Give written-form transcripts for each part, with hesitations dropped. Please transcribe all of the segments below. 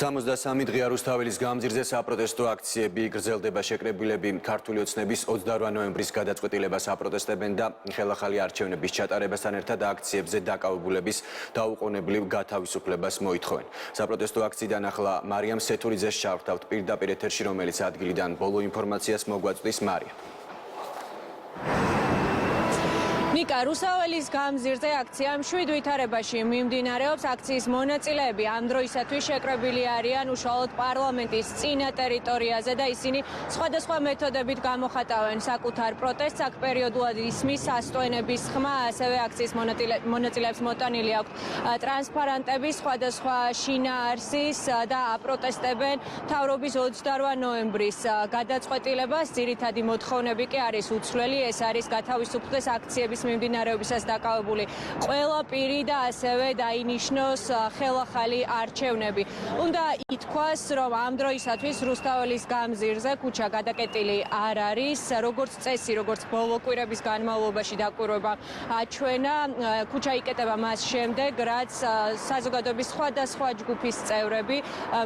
63 დღეა რუსთაველის გამზირზე საპროტესტო აქციები გრძელდება. შეკრებილები ქართული ოცნების 28 ნოემბრის გადაწყვეტილებას აპროტესტებენ და ხელახალი არჩევნების ჩატარებასთან ერთად აქციებზე დაკავებულების დაუყოვნებლივ გათავისუფლებას მოითხოვენ. საპროტესტო აქციიდან ახლა მარიამ სეთურიძეს შევხვდავთ პირდაპირ ეთერში, რომელიც ადგილიდან ბოლო ინფორმაციას მოგვაწვდის. მარია. ნიკა, რუსთაველის გამზირზე აქცია მშვიდ ვითარებაში მიმდინარეობს. აქციის მონაწილეები ამ დროისათვის შეკრებილი არიან უშუალოდ პარლამენტის წინა ტერიტორიაზე და ისინი სხვადასხვა მეთოდებით გამოხატავენ საკუთარ პროტესტს. აქ პერიოდულად ისმის სასტოენების ხმა, ასევე აქციის მონაწილეებს მოტანილი აქვთ ტრანსპარანტები სხვადასხვა შინაარსის და აპროტესტებენ მთავრობის 28 ნოემბრის გადაწყვეტილებას. ძირითადი მოთხოვნები კი არის უცვლელი, ეს არის გათავისუფლდეს აქციების მიმდინარეობისას დაკავებული ყველა პირი და ასევე დაინიშნოს ხელახალი არჩევნები. უნდა ითქვას, რომ ამ დროისათვის რუსთაველის გამზირზე ქუჩა გადაკეტილი არ არის, როგორც წესი, როგორც ბოლო კვირების განმავლობაში დაკვირვება აჩვენა. ქუჩა იკეტება მას შემდეგ, რაც საზოგადოების სხვადასხვა ჯგუფის წევრები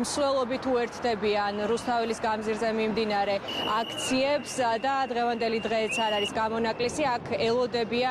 მსვლელობით უერთდებიან რუსთაველის გამზირზე მიმდინარე აქციებს და დღევანდელი დღეც არ არის გამონაკლისი. აქ ელოდებიან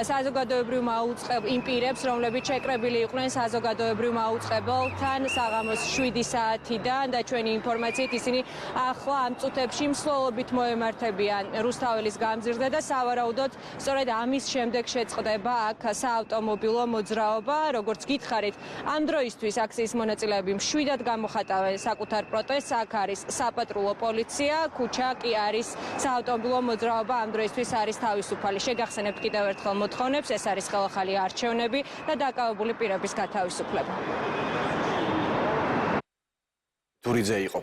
საზოგადოებრივ მაუწყებელ იმ პირებს, რომლებიც შეკრებილი იყვნენ საზოგადოებრივ მაუწყებელთან საღამოს 7 საათიდან და ჩვენი ინფორმაციით ისინი ახლა ამ წუთებში მსვლელობით მოემართებიან რუსთაველის გამზირზე და სავარაუდოდ სწორედ ამის შემდეგ შეწყდება აქ საავტომობილო მოძრაობა. როგორც გითხარით, ამ დროისთვის აქციის მონაწილეები მშვიდად გამოხატავენ საკუთარ პროტესტს. აქ არის საპატრულო პოლიცია, ქუჩა კი არის საავტომობილო მოძრაობა ამ დროისთვის არის თავისუფალი. შეგახსენებთ კიდევ ერთხელ მოთხოვნებს, ეს არის ხელახალი არჩევნები და დაკავებული პირების გათავისუფლება. თურიძე იყო.